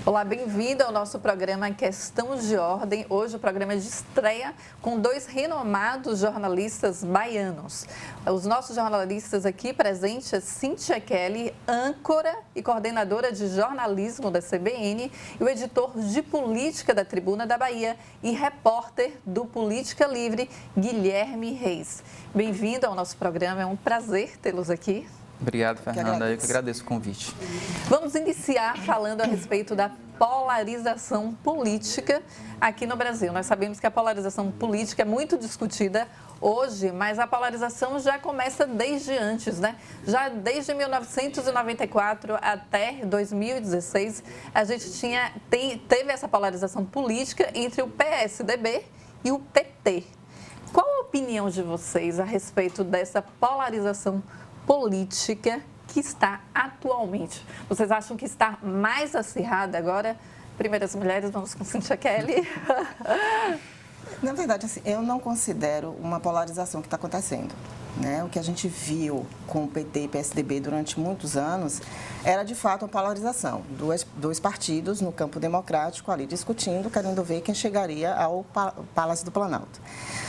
Olá, bem-vindo ao nosso programa Questão de Ordem. Hoje o programa é de estreia com dois renomados jornalistas baianos. Os nossos jornalistas aqui presentes é Cíntia Kelly, âncora e coordenadora de jornalismo da CBN, e o editor de política da Tribuna da Bahia e repórter do Política Livre, Guilherme Reis. Bem-vindo ao nosso programa, é um prazer tê-los aqui. Obrigado, Fernanda. Eu que agradeço o convite. Vamos iniciar falando a respeito da polarização política aqui no Brasil. Nós sabemos que a polarização política é muito discutida hoje, mas a polarização já começa desde antes, né? Já desde 1994 até 2016, a gente teve essa polarização política entre o PSDB e o PT. Qual a opinião de vocês a respeito dessa polarização política que está atualmente? Vocês acham que está mais acirrada agora? Primeiras mulheres, vamos com Cíntia Kelly. Na verdade, assim, eu não considero uma polarização que está acontecendo, né? O que a gente viu com o PT e PSDB durante muitos anos era, de fato, uma polarização. Dois partidos no campo democrático ali discutindo, querendo ver quem chegaria ao Palácio do Planalto.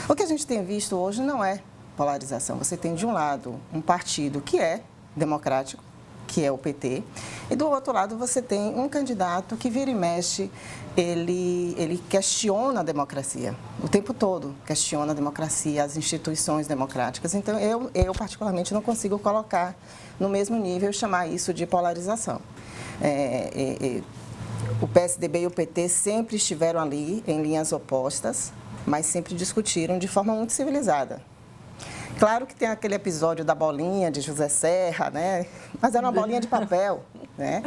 O que a gente tem visto hoje não é polarização. Você tem, de um lado, um partido que é democrático, que é o PT, e do outro lado você tem um candidato que vira e mexe, ele questiona a democracia, o tempo todo questiona a democracia, as instituições democráticas. Então, eu particularmente não consigo colocar no mesmo nível e chamar isso de polarização. O PSDB e o PT sempre estiveram ali em linhas opostas, mas sempre discutiram de forma muito civilizada. Claro que tem aquele episódio da bolinha de José Serra, né? Mas era uma bolinha de papel, né?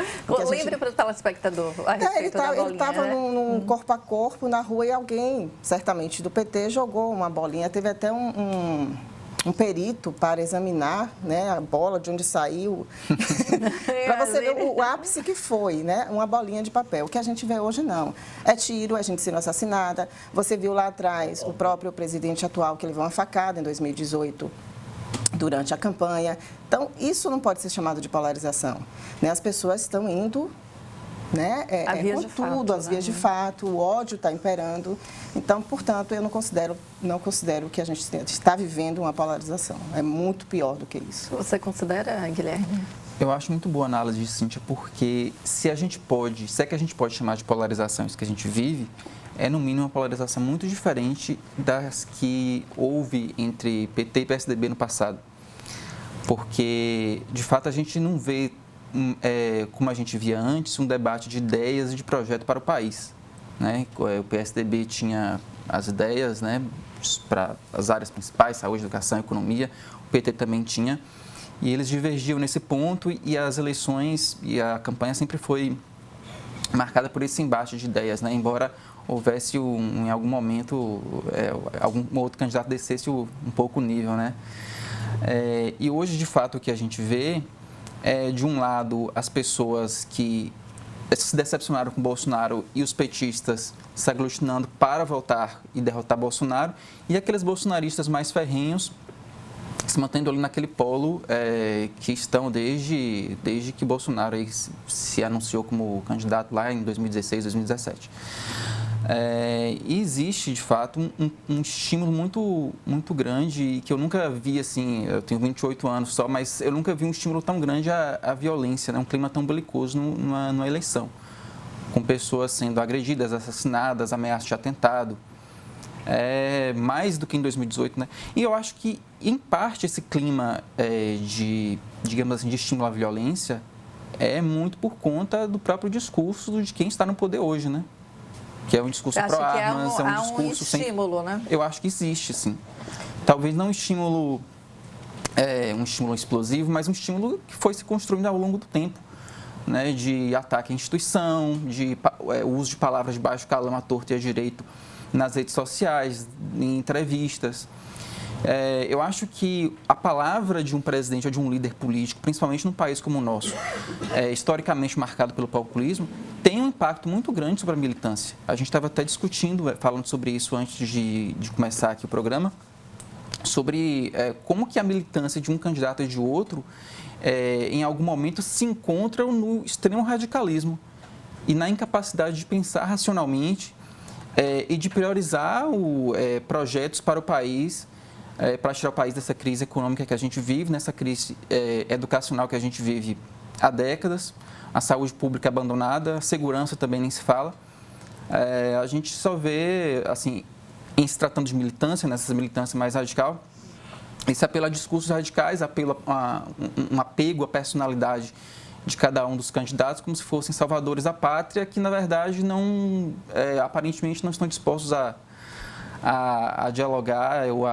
Lembre para o telespectador a respeito da bolinha. Ele estava num corpo a corpo na rua e alguém, certamente do PT, jogou uma bolinha. Teve até um perito para examinar, né, a bola, de onde saiu, para você ver o ápice que foi, né, uma bolinha de papel. O que a gente vê hoje não. É tiro, é gente sendo assassinada. Você viu lá atrás o próprio presidente atual que levou uma facada em 2018 durante a campanha. Então, isso não pode ser chamado de polarização, né? As pessoas estão indo, né, com tudo, as vias de fato, o ódio está imperando. Então, portanto, eu não considero que a gente está vivendo uma polarização. É muito pior do que isso. Você considera, Guilherme? Eu acho muito boa a análise de Cíntia, porque se é que a gente pode chamar de polarização isso que a gente vive, é no mínimo uma polarização muito diferente das que houve entre PT e PSDB no passado. Porque, de fato, a gente não vê como a gente via antes, um debate de ideias e de projeto para o país, né? O PSDB tinha as ideias, né, para as áreas principais, saúde, educação, economia. O PT também tinha, e eles divergiam nesse ponto, e as eleições e a campanha sempre foi marcada por esse embate de ideias, né? Embora houvesse em algum momento algum outro candidato descesse um pouco o nível, né? E hoje, de fato, o que a gente vê de um lado, as pessoas que se decepcionaram com Bolsonaro e os petistas se aglutinando para votar e derrotar Bolsonaro, e aqueles bolsonaristas mais ferrenhos se mantendo ali naquele polo que estão desde que Bolsonaro aí se anunciou como candidato lá em 2016, 2017. E existe, de fato, um estímulo muito grande, e que eu nunca vi, assim, eu tenho 28 anos só, mas eu nunca vi um estímulo tão grande à violência, né? Um clima tão belicoso numa eleição, com pessoas sendo agredidas, assassinadas, ameaças de atentado, mais do que em 2018, né? E eu acho que, em parte, esse clima digamos assim, de estímulo à violência é muito por conta do próprio discurso de quem está no poder hoje, né? Que é um discurso pró-armas, é um discurso sem... estímulo, né? Eu acho que existe, sim. Talvez não um estímulo explosivo, mas um estímulo que foi se construindo ao longo do tempo, né? De ataque à instituição, de uso de palavras de baixo calão à torto e à direito nas redes sociais, em entrevistas. Eu acho que a palavra de um presidente ou de um líder político, principalmente num país como o nosso, historicamente marcado pelo populismo, tem um impacto muito grande sobre a militância. A gente estava até discutindo, falando sobre isso antes de começar aqui o programa, sobre como que a militância de um candidato e de outro, em algum momento, se encontram no extremo radicalismo. e na incapacidade de pensar racionalmente e de priorizar projetos para o país, para tirar o país dessa crise econômica que a gente vive, nessa crise educacional que a gente vive há décadas, a saúde pública abandonada, a segurança também nem se fala. A gente só vê, assim, em se tratando de militância, nessa militância mais radical, esse apelo a discursos radicais, um apego à personalidade de cada um dos candidatos, como se fossem salvadores da pátria, que, na verdade, aparentemente não estão dispostos a dialogar ou,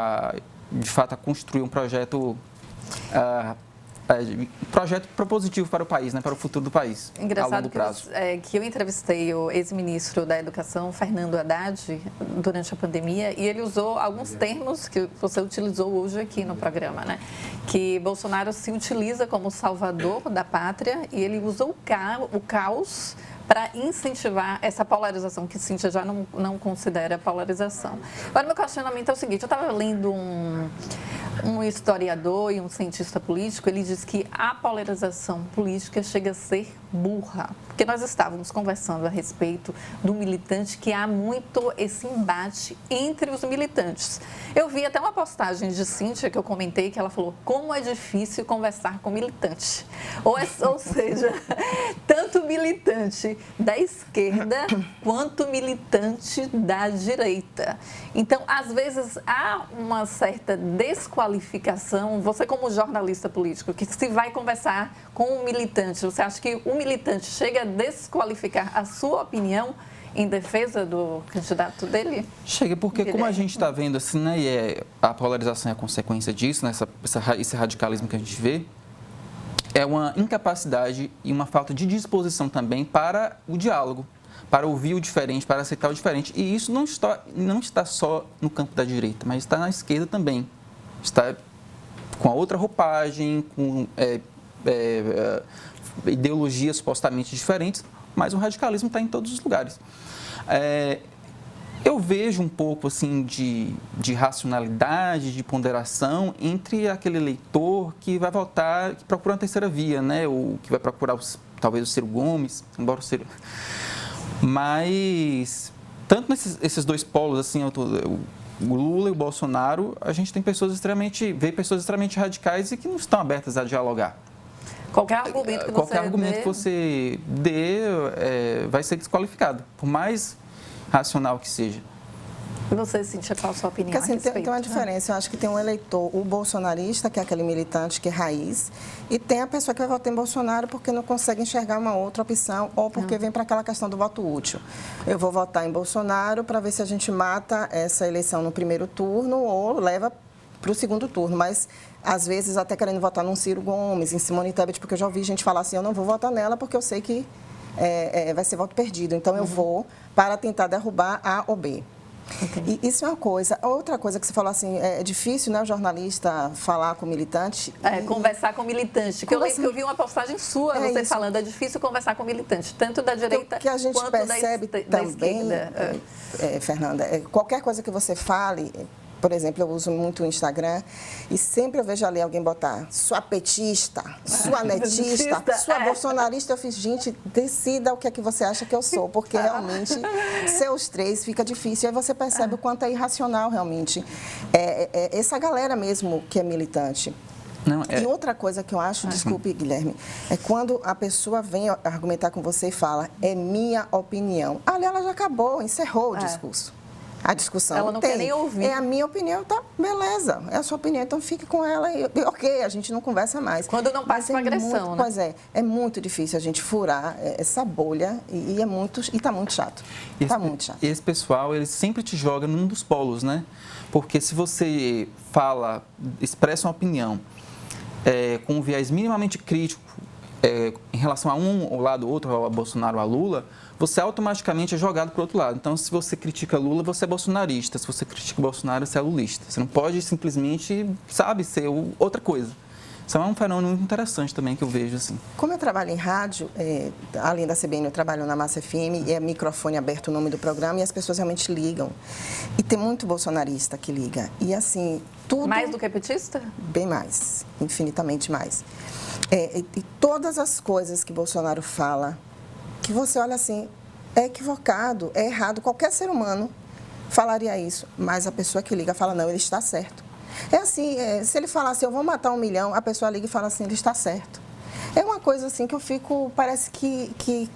de fato, a construir um projeto propositivo para o país, né, para o futuro do país. Engraçado que eu entrevistei o ex-ministro da Educação, Fernando Haddad, durante a pandemia, e ele usou alguns termos que você utilizou hoje aqui no programa, né? Que Bolsonaro se utiliza como salvador da pátria e ele usa o caos para incentivar essa polarização, que Cíntia já não considera polarização. Agora, meu questionamento é o seguinte, eu estava lendo um historiador e um cientista político, ele diz que a polarização política chega a ser burra, porque nós estávamos conversando a respeito do militante, que há muito esse embate entre os militantes. Eu vi até uma postagem de Cíntia que eu comentei, que ela falou, como é difícil conversar com militante. Ou seja, tanto militante da esquerda quanto militante da direita. Então, às vezes, há uma certa desqualificação, você como jornalista político, que se vai conversar com um militante, você acha que o militante chega a desqualificar a sua opinião em defesa do candidato dele? Chega, porque como a gente está vendo assim, né, e a polarização é a consequência disso, né, esse radicalismo que a gente vê, é uma incapacidade e uma falta de disposição também para o diálogo, para ouvir o diferente, para aceitar o diferente. E isso não está só no campo da direita, mas está na esquerda também. Está com a outra roupagem, com ideologias supostamente diferentes, mas o radicalismo está em todos os lugares. Eu vejo um pouco assim de racionalidade, de ponderação entre aquele eleitor que vai votar, que procura uma terceira via, né? Ou que vai procurar talvez o Ciro Gomes, embora o Ciro... Mas, tanto nesses dois polos, assim, o Lula e o Bolsonaro, a gente tem pessoas extremamente radicais e que não estão abertas a dialogar. Qualquer argumento que você dê vai ser desqualificado, por mais racional que seja. E você, Cíntia, qual a sua opinião? Porque, assim, tem uma diferença. Eu acho que tem um eleitor, o bolsonarista, que é aquele militante que é raiz, e tem a pessoa que vai votar em Bolsonaro porque não consegue enxergar uma outra opção ou porque vem para aquela questão do voto útil. Eu vou votar em Bolsonaro para ver se a gente mata essa eleição no primeiro turno ou leva para o segundo turno, mas às vezes até querendo votar num Ciro Gomes, em Simone Tebet, porque eu já ouvi gente falar assim, eu não vou votar nela porque eu sei que vai ser voto perdido, então eu vou para tentar derrubar A ou B. E isso é uma coisa. Outra coisa que você falou assim, é difícil, né, o jornalista falar com o militante. Conversar com o militante. Eu lembro que eu vi uma postagem sua, você isso. Falando, é difícil conversar com o militante, tanto da direita que a gente quanto percebe da também, esquerda. Fernanda, qualquer coisa que você fale, por exemplo, eu uso muito o Instagram e sempre eu vejo ali alguém botar sua petista, sua netista, sua bolsonarista. Eu fiz, gente, decida o que é que você acha que eu sou, porque realmente ser os três fica difícil. Aí você percebe o quanto é irracional realmente. Essa galera mesmo que é militante. E outra coisa que eu acho, desculpe, Guilherme, é quando a pessoa vem argumentar com você e fala, é minha opinião. Ali ela já acabou, encerrou o discurso. A discussão ela não quer nem ouvir. É a minha opinião, tá? Beleza. É a sua opinião, então fique com ela e ok, a gente não conversa mais. Quando não passa com agressão, né? Pois é muito difícil a gente furar essa bolha e tá muito chato. Muito chato. E esse pessoal, ele sempre te joga num dos polos, né? Porque se você expressa uma opinião com um viés minimamente crítico em relação a um lado ou outro, ao Bolsonaro ou a Lula, você automaticamente é jogado para o outro lado. Então, se você critica Lula, você é bolsonarista. Se você critica Bolsonaro, você é lulista. Você não pode simplesmente, ser outra coisa. Isso é um fenômeno muito interessante também que eu vejo, assim. Como eu trabalho em rádio, além da CBN, eu trabalho na Massa FM, e é microfone aberto o nome do programa, e as pessoas realmente ligam. E tem muito bolsonarista que liga. E, assim, tudo... Mais do que petista? Bem mais, infinitamente mais. E todas as coisas que Bolsonaro fala que você olha assim, é equivocado, é errado, qualquer ser humano falaria isso, mas a pessoa que liga fala, não, ele está certo. É assim, se ele falar assim, eu vou matar 1 milhão, a pessoa liga e fala assim, ele está certo. É uma coisa assim que eu fico, parece que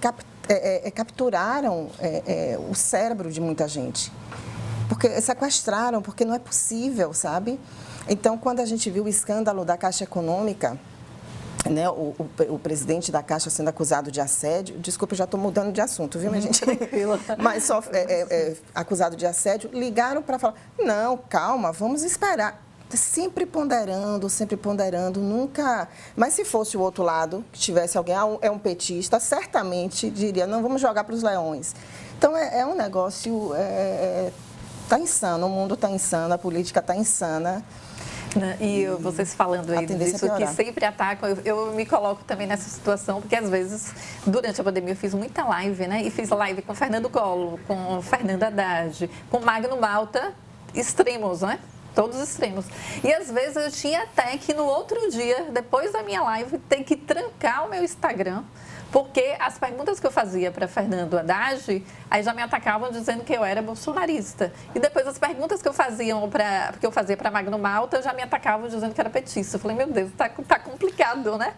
capturaram o cérebro de muita gente. Porque sequestraram, porque não é possível, sabe? Então, quando a gente viu o escândalo da Caixa Econômica, né, o presidente da Caixa sendo acusado de assédio, desculpa, eu já estou mudando de assunto, viu, minha gente? Mas só acusado de assédio, ligaram para falar, não, calma, vamos esperar. Sempre ponderando, nunca... Mas se fosse o outro lado, que tivesse alguém, é um petista, certamente diria, não, vamos jogar para os leões. Então, é um negócio... Está insano, o mundo está insano, a política está insana. E vocês falando aí disso, que sempre atacam, eu me coloco também nessa situação, porque às vezes, durante a pandemia, eu fiz muita live, né? E fiz live com Fernando Collor, com Fernando Haddad, com Magno Malta, extremos, né? Todos extremos. E às vezes eu tinha até que no outro dia, depois da minha live, ter que trancar o meu Instagram, porque as perguntas que eu fazia para Fernando Haddad, aí já me atacavam dizendo que eu era bolsonarista. E depois as perguntas que eu fazia para Magno Malta, já me atacavam dizendo que era petista. Eu falei, meu Deus, tá complicado, né?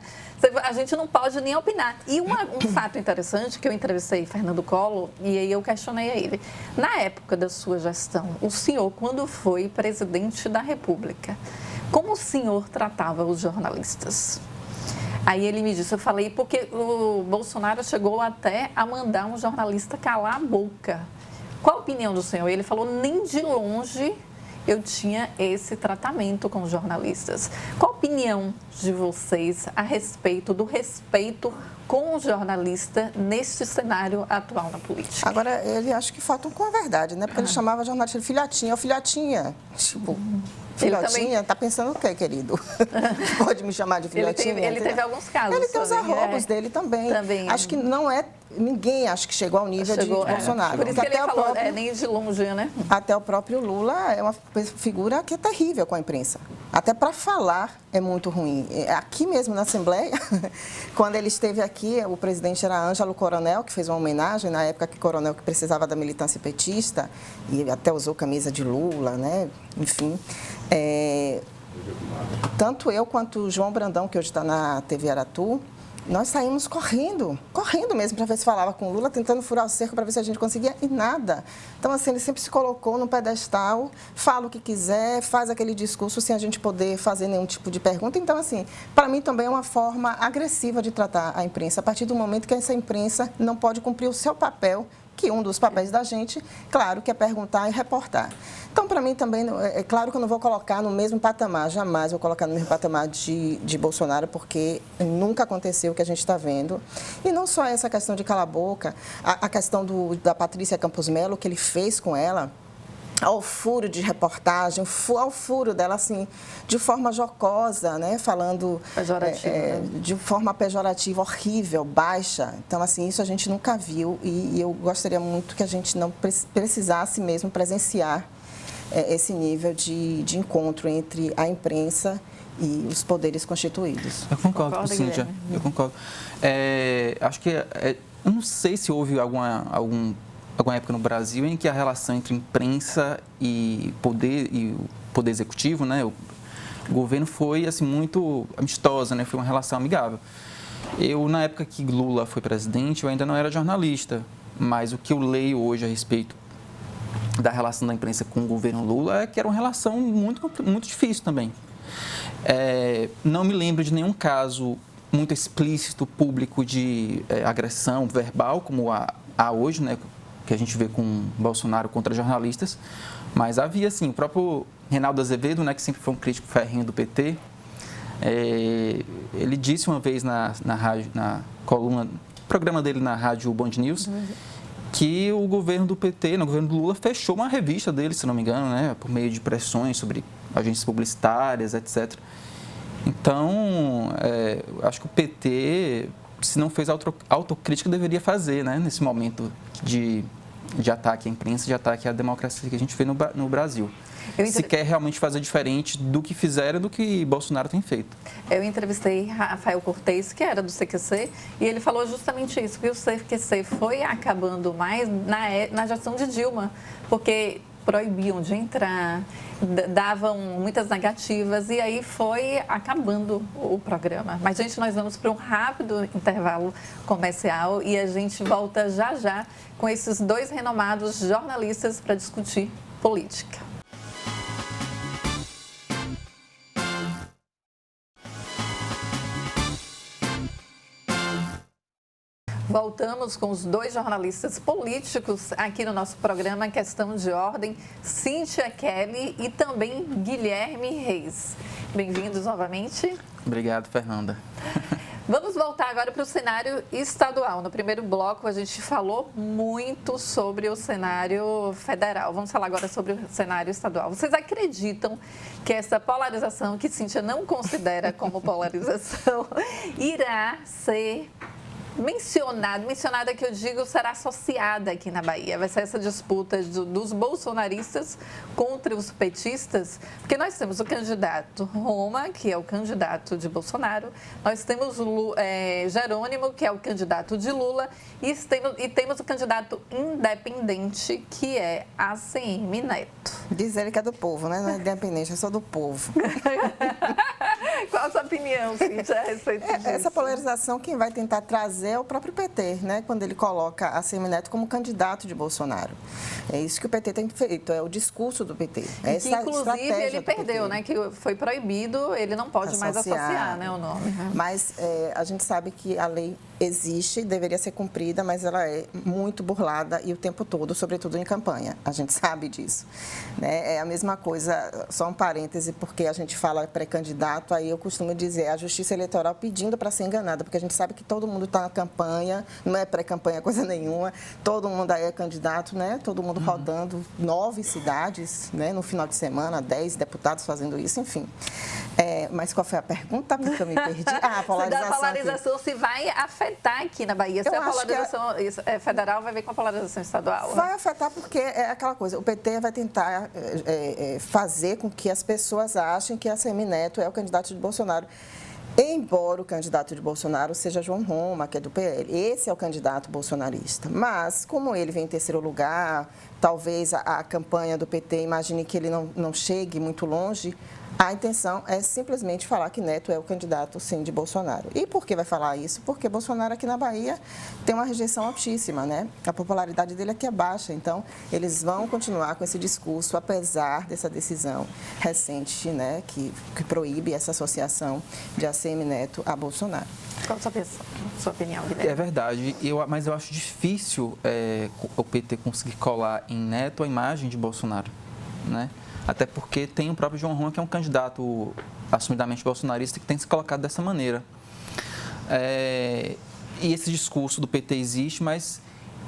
A gente não pode nem opinar. E um fato interessante, que eu entrevistei Fernando Collor, e aí eu questionei a ele. Na época da sua gestão, o senhor, quando foi presidente da República, como o senhor tratava os jornalistas? Aí ele me disse, eu falei, porque o Bolsonaro chegou até a mandar um jornalista calar a boca. Qual a opinião do senhor? Ele falou, nem de longe eu tinha esse tratamento com os jornalistas. Qual a opinião de vocês a respeito do respeito com o jornalista neste cenário atual na política? Agora, ele acho que faltam com a verdade, né? Porque ele chamava jornalista de filhotinha, ou filhotinha. Tipo, filhotinha, tá pensando o quê, querido? Pode me chamar de filhotinha? Ele teve alguns casos. Ele tem os arrobos dele também. Acho que não é... Ninguém acho que chegou ao nível de Bolsonaro. Por isso que ele falou, nem de longe, né? Até o próprio Lula é uma figura que é terrível com a imprensa. Até para falar é muito ruim. Aqui mesmo na Assembleia, quando ele esteve aqui, o presidente era Ângelo Coronel, que fez uma homenagem, na época que Coronel que precisava da militância petista, e até usou camisa de Lula, né? Enfim. Tanto eu quanto o João Brandão, que hoje está na TV Aratu, nós saímos correndo mesmo para ver se falava com o Lula, tentando furar o cerco para ver se a gente conseguia, e nada. Então, assim, ele sempre se colocou no pedestal, fala o que quiser, faz aquele discurso sem a gente poder fazer nenhum tipo de pergunta. Então, assim, para mim também é uma forma agressiva de tratar a imprensa, a partir do momento que essa imprensa não pode cumprir o seu papel, que um dos papéis da gente, claro, que é perguntar e reportar. Então, para mim também, é claro que eu não vou colocar no mesmo patamar, jamais vou colocar no mesmo patamar de Bolsonaro, porque nunca aconteceu o que a gente está vendo. E não só essa questão de calar a boca, a questão da Patrícia Campos Melo, que ele fez com ela, ao furo de reportagem, ao furo dela, assim, de forma jocosa, né? Falando de forma pejorativa, horrível, baixa. Então, assim, isso a gente nunca viu e eu gostaria muito que a gente não precisasse mesmo presenciar esse nível de encontro entre a imprensa e os poderes constituídos. Eu concordo com Cíntia, eu concordo. Acho que, eu não sei se houve alguma época no Brasil em que a relação entre imprensa e o poder executivo, né, o governo foi assim muito amistosa, né, foi uma relação amigável. Na época que Lula foi presidente, eu ainda não era jornalista, mas o que eu leio hoje a respeito da relação da imprensa com o governo Lula é que era uma relação muito, muito difícil também. Não me lembro de nenhum caso muito explícito, público de agressão verbal, como há hoje, né, que a gente vê com Bolsonaro contra jornalistas, mas havia, sim, o próprio Reinaldo Azevedo, né, que sempre foi um crítico ferrenho do PT, ele disse uma vez na rádio, na coluna, programa dele na rádio Band News, que o governo do PT, no governo do Lula, fechou uma revista dele, se não me engano, né, por meio de pressões sobre agências publicitárias, etc. Então, acho que o PT, se não fez autocrítica, deveria fazer, né, nesse momento de ataque à imprensa, de ataque à democracia que a gente vê no Brasil. se quer realmente fazer diferente do que fizeram, do que Bolsonaro tem feito. Eu entrevistei Rafael Cortez, que era do CQC, e ele falou justamente isso, que o CQC foi acabando mais na gestão de Dilma, porque proibiam de entrar, davam muitas negativas e aí foi acabando o programa. Mas, gente, nós vamos para um rápido intervalo comercial e a gente volta já já com esses dois renomados jornalistas para discutir política. Voltamos com os dois jornalistas políticos aqui no nosso programa Questão de Ordem, Cíntia Kelly e também Guilherme Reis. Bem-vindos novamente. Obrigado, Fernanda. Vamos voltar agora para o cenário estadual. No primeiro bloco, a gente falou muito sobre o cenário federal. Vamos falar agora sobre o cenário estadual. Vocês acreditam que essa polarização, que Cíntia não considera como polarização, irá ser mencionada que eu digo, será associada aqui na Bahia? Vai ser essa disputa dos bolsonaristas contra os petistas? Porque nós temos o candidato Roma, que é o candidato de Bolsonaro, nós temos Jerônimo, que é o candidato de Lula, e temos o candidato independente, que é ACM Neto. Diz ele que é do povo, né? Não é independente, é só do povo. Qual a sua opinião, Cíntia, a respeito disso? Essa polarização, quem vai tentar trazer é o próprio PT, né? Quando ele coloca ACM Neto como candidato de Bolsonaro. É isso que o PT tem feito, é o discurso do PT. É que, inclusive, ele perdeu, né? Que foi proibido, ele não pode mais associar, né, o nome. Mas a gente sabe que a lei existe, deveria ser cumprida, mas ela é muito burlada e o tempo todo, sobretudo em campanha. A gente sabe disso. Né? É a mesma coisa, só um parêntese, porque a gente fala pré-candidato, aí eu costumo dizer a Justiça Eleitoral pedindo para ser enganada, porque a gente sabe que todo mundo está na campanha, não é pré-campanha coisa nenhuma, todo mundo aí é candidato, né? Todo mundo rodando 9 cidades, né? No final de semana, 10 deputados fazendo isso, enfim. Mas qual foi a pergunta? Porque eu me perdi. Ah, a polarização. A polarização se vai afetar aqui na Bahia. Se a polarização federal vai ver com a polarização estadual? Vai afetar porque é aquela coisa, o PT vai tentar fazer com que as pessoas achem que a ACM Neto é o candidato de Bolsonaro. Embora o candidato de Bolsonaro seja João Roma, que é do PL. Esse é o candidato bolsonarista. Mas, como ele vem em terceiro lugar, talvez a campanha do PT imagine que ele não chegue muito longe, a intenção é simplesmente falar que Neto é o candidato, sim, de Bolsonaro. E por que vai falar isso? Porque Bolsonaro aqui na Bahia tem uma rejeição altíssima, né? A popularidade dele aqui é baixa. Então, eles vão continuar com esse discurso, apesar dessa decisão recente, né, que proíbe essa associação de ACM Neto a Bolsonaro. Qual a sua opinião, Guilherme? É verdade, mas eu acho difícil o PT conseguir colar em Neto a imagem de Bolsonaro, né? Até porque tem o próprio João Roma, que é um candidato assumidamente bolsonarista, que tem se colocado dessa maneira. E esse discurso do PT existe, mas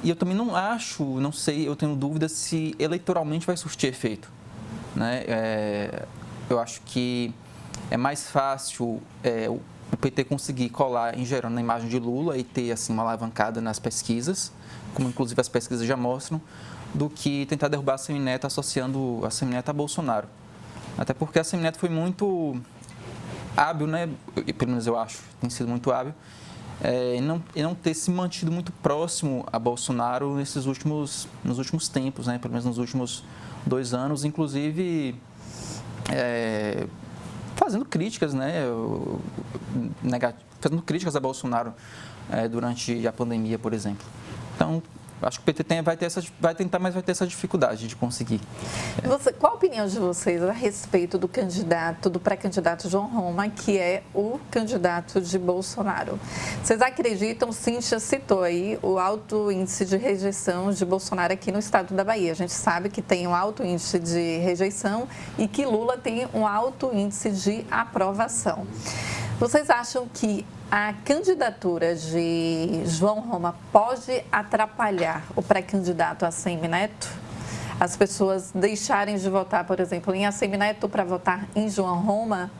eu também não sei, eu tenho dúvida se eleitoralmente vai surtir efeito, né? Eu acho que é mais fácil o PT conseguir colar em geral na imagem de Lula e ter assim, uma alavancada nas pesquisas, como inclusive as pesquisas já mostram, do que tentar derrubar a ACM Neto associando a ACM Neto a Bolsonaro. Até porque a ACM Neto foi muito hábil, né? Pelo menos eu acho, tem sido muito hábil, em não ter se mantido muito próximo a Bolsonaro nos últimos tempos, né? Pelo menos nos últimos 2 anos, inclusive fazendo críticas, né? Fazendo críticas a Bolsonaro durante a pandemia, por exemplo. Então, acho que o PT vai tentar, mas vai ter essa dificuldade de conseguir. Qual a opinião de vocês a respeito do pré-candidato João Roma, que é o candidato de Bolsonaro? Vocês acreditam, Cíntia citou aí, o alto índice de rejeição de Bolsonaro aqui no estado da Bahia. A gente sabe que tem um alto índice de rejeição e que Lula tem um alto índice de aprovação. Vocês acham que a candidatura de João Roma pode atrapalhar o pré-candidato ACM Neto? As pessoas deixarem de votar, por exemplo, em ACM Neto para votar em João Roma?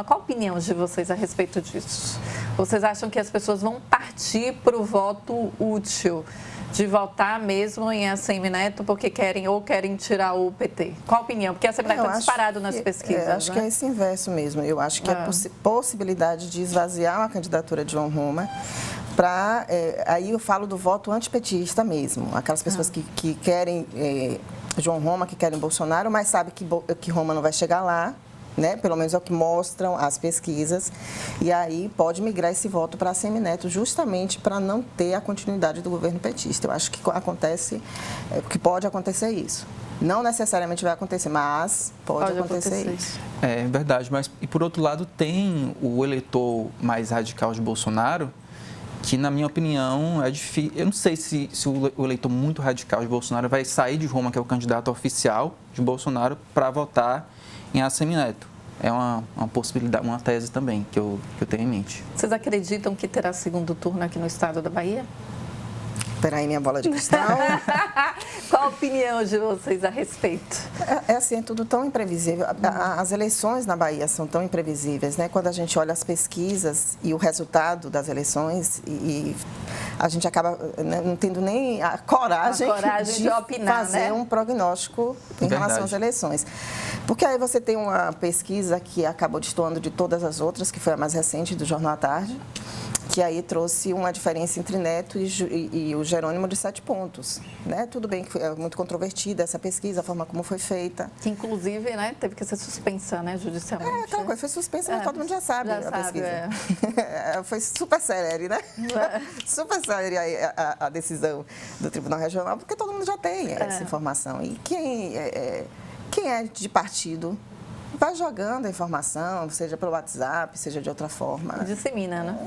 Qual a opinião de vocês a respeito disso? Vocês acham que as pessoas vão partir para o voto útil? de votar mesmo em ACM-Neto porque querem tirar o PT? Qual a opinião? Porque a ACM-Neto está disparado nas pesquisas. Acho que é esse inverso mesmo. Eu acho que a possibilidade de esvaziar a candidatura de João Roma para... aí eu falo do voto antipetista mesmo. Aquelas pessoas que querem João Roma, que querem Bolsonaro, mas sabem que Roma não vai chegar lá. Né? Pelo menos é o que mostram as pesquisas, e aí pode migrar esse voto para a ACM-Neto justamente para não ter a continuidade do governo petista. Eu acho que pode acontecer isso. Não necessariamente vai acontecer, mas pode acontecer isso. É verdade, mas e por outro lado tem o eleitor mais radical de Bolsonaro, que na minha opinião é difícil. Eu não sei se o eleitor muito radical de Bolsonaro vai sair de Roma, que é o candidato oficial de Bolsonaro, para votar em ACM-Neto. É uma possibilidade, uma tese também que eu tenho em mente. Vocês acreditam que terá segundo turno aqui no estado da Bahia? Espera aí, minha bola de cristal. Qual a opinião de vocês a respeito? Assim, é tudo tão imprevisível. As eleições na Bahia são tão imprevisíveis, né? Quando a gente olha as pesquisas e o resultado das eleições, e a gente acaba não tendo nem a coragem de opinar, fazer um prognóstico em relação às eleições. Porque aí você tem uma pesquisa que acabou destoando de todas as outras, que foi a mais recente, do Jornal à Tarde, que aí trouxe uma diferença entre Neto e o Jerônimo de 7 pontos. Né? Tudo bem que é muito controvertida essa pesquisa, a forma como foi feita. Que, inclusive, né, teve que ser suspensa, né, judicialmente. Aquela coisa, foi suspensa, mas todo mundo já sabe a pesquisa. Foi super célere, né? Super célere a decisão do Tribunal Regional, porque todo mundo já tem essa informação. E quem é de partido vai jogando a informação, seja pelo WhatsApp, seja de outra forma. Dissemina, né?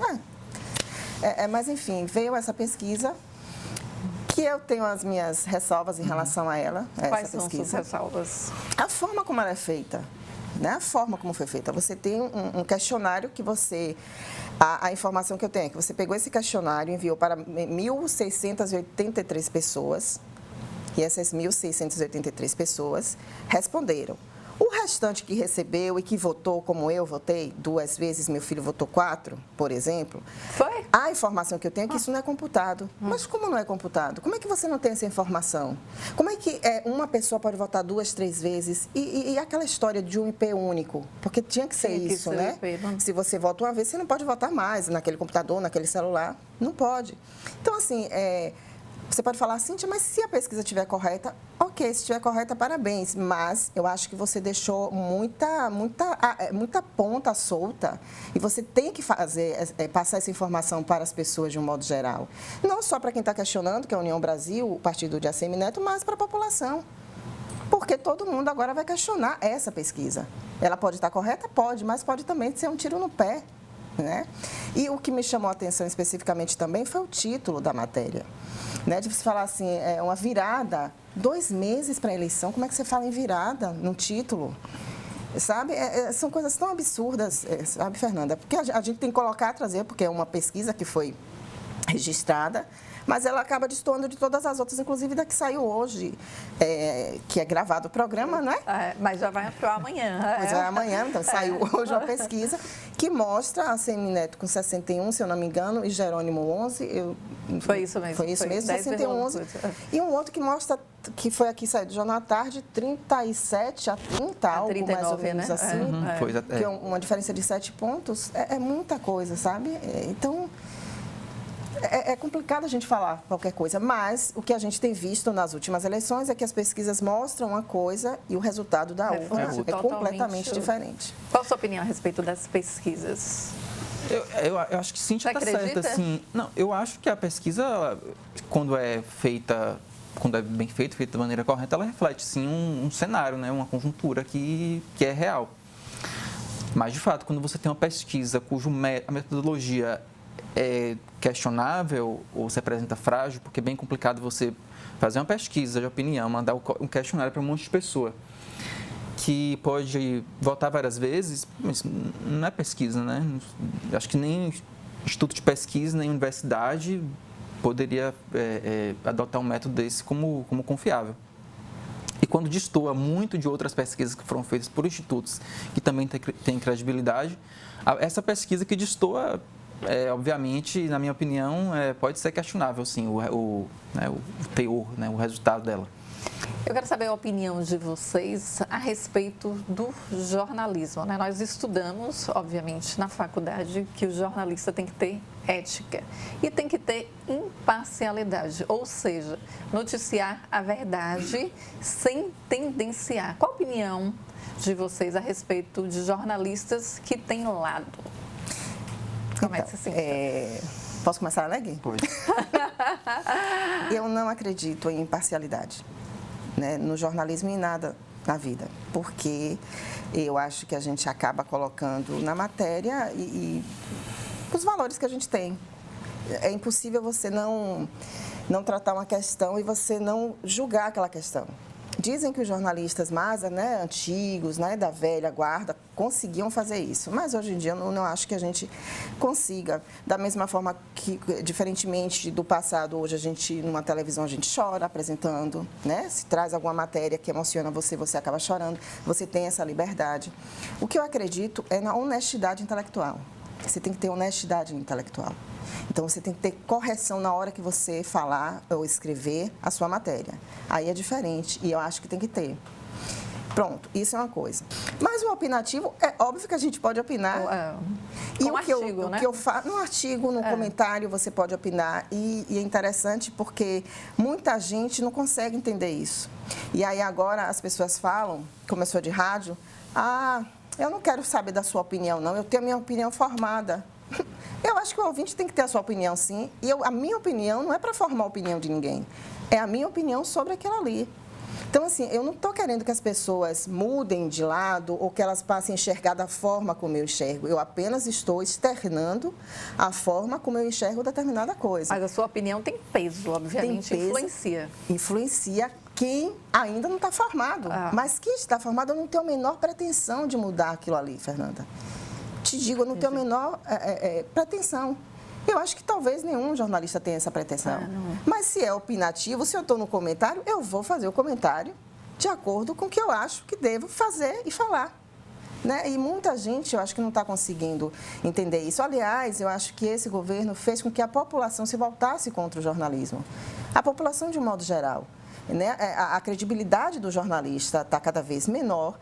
Mas, enfim, veio essa pesquisa, que eu tenho as minhas ressalvas em relação a ela. Quais são suas ressalvas? A forma como ela é feita, né? A forma como foi feita. Você tem um questionário que você... A informação que eu tenho é que você pegou esse questionário e enviou para 1.683 pessoas, e essas 1.683 pessoas responderam. O restante que recebeu e que votou, como eu votei 2 vezes, meu filho votou 4, por exemplo. Foi? A informação que eu tenho é que isso não é computado. Mas como não é computado? Como é que você não tem essa informação? Como é que uma pessoa pode votar 2, 3 vezes? E aquela história de um IP único? Porque tinha que ser isso, né? Se você vota uma vez, você não pode votar mais naquele computador, naquele celular. Não pode. Então, assim, você pode falar, Cíntia, mas se a pesquisa estiver correta, ok, se estiver correta, parabéns. Mas eu acho que você deixou muita ponta solta e você tem que passar essa informação para as pessoas de um modo geral. Não só para quem está questionando, que é a União Brasil, o partido de ACM-Neto, mas para a população. Porque todo mundo agora vai questionar essa pesquisa. Ela pode estar correta? Pode, mas pode também ser um tiro no pé. Né? E o que me chamou a atenção especificamente também foi o título da matéria. Né? De você falar assim, uma virada, 2 meses para a eleição, como é que você fala em virada no título? Sabe? São coisas tão absurdas, sabe, Fernanda? Porque a gente tem que trazer, porque é uma pesquisa que foi registrada, mas ela acaba destoando de todas as outras, inclusive da que saiu hoje, que é gravado o programa, não é? Mas já vai para amanhã. Pois é, amanhã, então saiu hoje uma pesquisa que mostra a ACM-Neto com 61, se eu não me engano, e Jerônimo 11. Foi isso mesmo. Foi isso mesmo, 61, 11. E um outro que mostra, que foi aqui, saiu do Jornal à Tarde, 37 a 30, algo 39, mais ou menos, né? Assim. Que é uma diferença de 7 pontos, é muita coisa, sabe? Então... É complicado a gente falar qualquer coisa, mas o que a gente tem visto nas últimas eleições é que as pesquisas mostram uma coisa e o resultado da outra é completamente diferente. Qual a sua opinião a respeito das pesquisas? Eu acho que Cíntia está certa. Assim, não, eu acho que a pesquisa, quando é bem feita de maneira correta, ela reflete sim um cenário, né, uma conjuntura que é real. Mas, de fato, quando você tem uma pesquisa a metodologia é questionável ou se apresenta frágil, porque é bem complicado você fazer uma pesquisa de opinião, mandar um questionário para um monte de pessoa que pode votar várias vezes, mas não é pesquisa, né? Acho que nem instituto de pesquisa, nem universidade poderia adotar um método desse como confiável. E quando destoa muito de outras pesquisas que foram feitas por institutos que também têm credibilidade, essa pesquisa que destoa obviamente, na minha opinião, pode ser questionável, sim, o teor, né, o resultado dela. Eu quero saber a opinião de vocês a respeito do jornalismo, né? Nós estudamos, obviamente, na faculdade que o jornalista tem que ter ética e tem que ter imparcialidade, ou seja, noticiar a verdade sem tendenciar. Qual a opinião de vocês a respeito de jornalistas que têm lado? Como é que você se sente? Posso começar, né, Gui? Pode. Eu não acredito em imparcialidade, né, no jornalismo e em nada na vida, porque eu acho que a gente acaba colocando na matéria e os valores que a gente tem. É impossível você não tratar uma questão e você não julgar aquela questão. Dizem que os jornalistas mais, né, antigos, né, da velha guarda, conseguiam fazer isso. Mas hoje em dia eu não acho que a gente consiga. Da mesma forma que, diferentemente do passado, hoje a gente, numa televisão, a gente chora apresentando, né? Se traz alguma matéria que emociona você, você acaba chorando. Você tem essa liberdade. O que eu acredito é na honestidade intelectual. Você tem que ter honestidade intelectual. Então, você tem que ter correção na hora que você falar ou escrever a sua matéria. Aí é diferente e eu acho que tem que ter. Pronto, isso é uma coisa. Mas o opinativo, é óbvio que a gente pode opinar. E o artigo, né? O que eu faço, no artigo, no comentário, você pode opinar. E é interessante porque muita gente não consegue entender isso. E aí agora as pessoas falam, como eu sou de rádio, eu não quero saber da sua opinião, não. Eu tenho a minha opinião formada. Eu acho que o ouvinte tem que ter a sua opinião, sim. E a minha opinião não é para formar a opinião de ninguém. É a minha opinião sobre aquilo ali. Então, assim, eu não estou querendo que as pessoas mudem de lado ou que elas passem a enxergar da forma como eu enxergo. Eu apenas estou externando a forma como eu enxergo determinada coisa. Mas a sua opinião tem peso, obviamente, tem peso, influencia. Influencia quem ainda não está formado. Mas quem está formado, eu não tenho a menor pretensão de mudar aquilo ali, Fernanda. Te digo, eu não tenho a menor pretensão. Eu acho que talvez nenhum jornalista tenha essa pretensão. Mas se é opinativo, se eu estou no comentário, eu vou fazer o comentário de acordo com o que eu acho que devo fazer e falar. Né? E muita gente, eu acho que não está conseguindo entender isso. Aliás, eu acho que esse governo fez com que a população se voltasse contra o jornalismo. A população de um modo geral. Né? A credibilidade do jornalista está cada vez menor,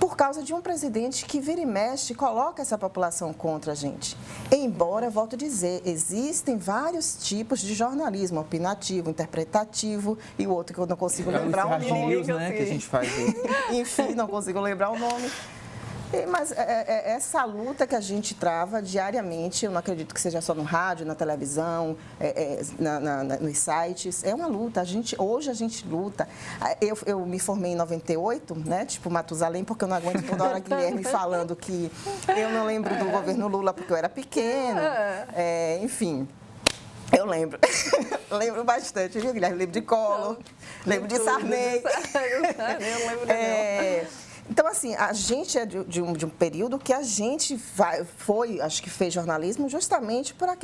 por causa de um presidente que vira e mexe e coloca essa população contra a gente. Embora, volto a dizer, existem vários tipos de jornalismo, opinativo, interpretativo e o outro que eu não consigo lembrar o nome. News, né, que a gente faz aí. Enfim, não consigo lembrar o nome. Mas essa luta que a gente trava diariamente, eu não acredito que seja só no rádio, na televisão, nos sites, é uma luta. Hoje a gente luta. Eu me formei em 98, né, tipo Matusalém, porque eu não aguento toda hora Guilherme falando que eu não lembro do governo Lula porque eu era pequeno. Enfim, eu lembro. Lembro bastante, viu, Guilherme? Lembro de Collor, lembro de Sarney. Eu lembro Então, assim, a gente é de um período que a gente acho que fez jornalismo justamente para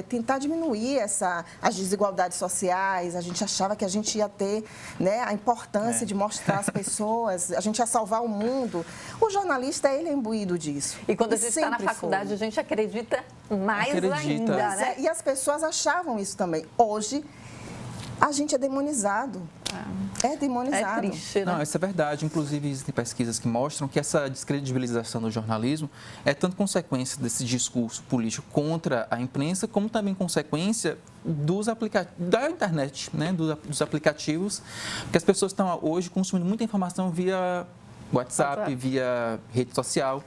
tentar diminuir as desigualdades sociais. A gente achava que a gente ia ter, né, a importância de mostrar às pessoas, a gente ia salvar o mundo. O jornalista, ele é imbuído disso. E quando a gente está na faculdade, a gente acredita mais ainda, né? E as pessoas achavam isso também. Hoje, a gente é demonizado. É demonizado. É triste, né? Não, isso é verdade. Inclusive, existem pesquisas que mostram que essa descredibilização do jornalismo é tanto consequência desse discurso político contra a imprensa, como também consequência da internet, né? dos aplicativos, porque as pessoas estão hoje consumindo muita informação via WhatsApp, via rede social.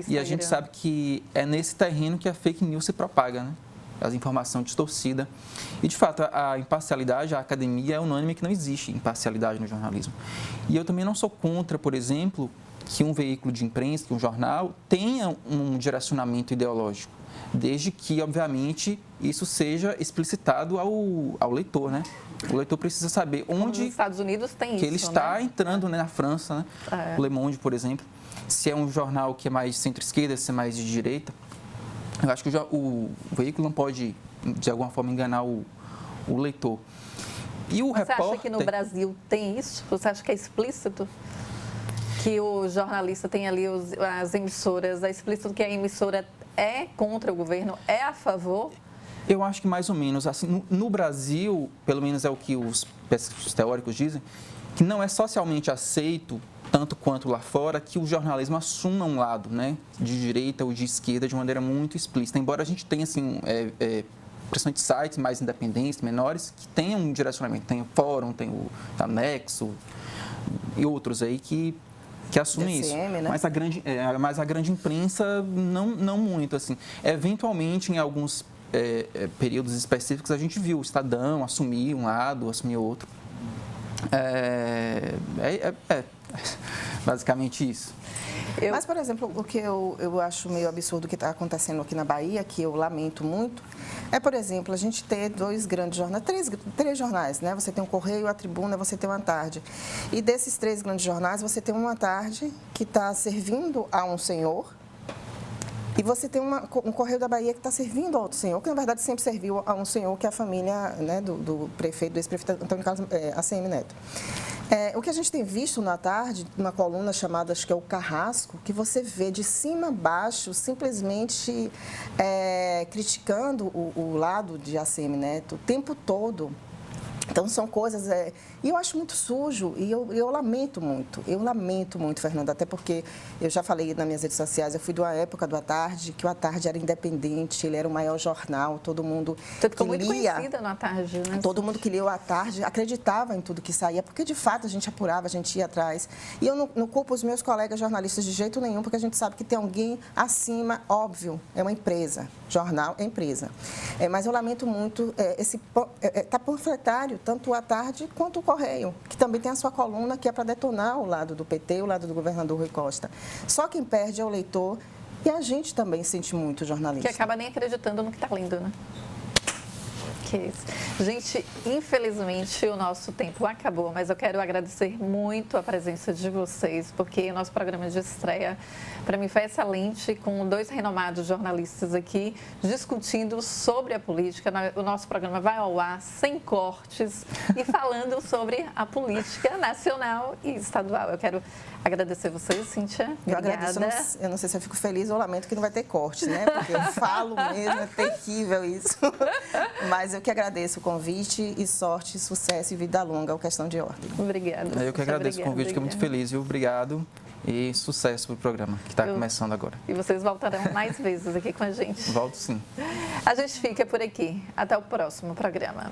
E a gente sabe que é nesse terreno que a fake news se propaga, né? As informações distorcidas. E, de fato, a imparcialidade, a academia é unânime que não existe imparcialidade no jornalismo. E eu também não sou contra, por exemplo, que um veículo de imprensa, que um jornal, tenha um direcionamento ideológico, desde que, obviamente, isso seja explicitado ao leitor, né? O leitor precisa saber onde... Nos Estados Unidos tem isso, ele está, né? entrando, né, na França, né? O Le Monde, por exemplo. Se é um jornal que é mais centro-esquerda, se é mais de direita. Eu acho que o veículo não pode, de alguma forma, enganar o leitor. E o repórter... Você acha que no Brasil tem isso? Você acha que é explícito? Que o jornalista tem ali as emissoras, é explícito que a emissora é contra o governo, é a favor? Eu acho que mais ou menos. Assim, no Brasil, pelo menos é o que os teóricos dizem, que não é socialmente aceito, tanto quanto lá fora, que o jornalismo assuma um lado, né, de direita ou de esquerda de maneira muito explícita. Embora a gente tenha, assim, principalmente sites mais independentes, menores, que tenham um direcionamento. Tem o Fórum, tem o Nexo e outros aí que assumem isso. DCM, né? Mas a grande imprensa, não muito, assim. Eventualmente, em alguns períodos específicos, a gente viu o Estadão assumir um lado, assumir outro. Basicamente isso. Mas, por exemplo, o que eu acho meio absurdo que está acontecendo aqui na Bahia, que eu lamento muito, é, por exemplo, a gente ter dois grandes jornais, três jornais, né? Você tem o Correio, a Tribuna, você tem o À Tarde. E desses três grandes jornais, você tem uma À Tarde que está servindo a um senhor, e você tem um Correio da Bahia que está servindo a outro senhor, que na verdade sempre serviu a um senhor, que é a família, né, do prefeito, do ex-prefeito Antônio Carlos ACM Neto. O que a gente tem visto na tarde, numa coluna chamada, acho que é o Carrasco, que você vê de cima a baixo, simplesmente criticando o lado de ACM Neto o tempo todo. Então, são coisas... E eu acho muito sujo e eu lamento muito, Fernanda, até porque eu já falei nas minhas redes sociais, eu fui de uma época do À Tarde, que o À Tarde era independente, ele era o maior jornal, todo mundo Você ficou muito conhecida no À Tarde, né? Todo mundo que lia o À Tarde acreditava em tudo que saía, porque de fato a gente apurava, a gente ia atrás. E eu não culpo os meus colegas jornalistas de jeito nenhum, porque a gente sabe que tem alguém acima, óbvio, é uma empresa, jornal é empresa. Mas eu lamento muito tá panfletário, tanto o À Tarde quanto o Correio, que também tem a sua coluna, que é para detonar o lado do PT, o lado do governador Rui Costa. Só quem perde é o leitor e a gente também sente muito jornalista. Que acaba nem acreditando no que está lendo, né? Que isso. Gente, infelizmente o nosso tempo acabou, mas eu quero agradecer muito a presença de vocês, porque o nosso programa de estreia, para mim, foi excelente, com dois renomados jornalistas aqui discutindo sobre a política. O nosso programa vai ao ar sem cortes e falando sobre a política nacional e estadual. Eu quero agradecer vocês, Cíntia. Eu agradeço. Eu não sei se eu fico feliz ou lamento que não vai ter corte, né? Porque eu falo mesmo, é terrível isso. Mas eu que agradeço o convite e sorte, sucesso e vida longa, é questão de ordem. Obrigada. Eu que agradeço o convite, fiquei muito feliz, viu? Obrigado e sucesso para o programa, que está começando agora. E vocês voltarão mais vezes aqui com a gente. Volto sim. A gente fica por aqui. Até o próximo programa.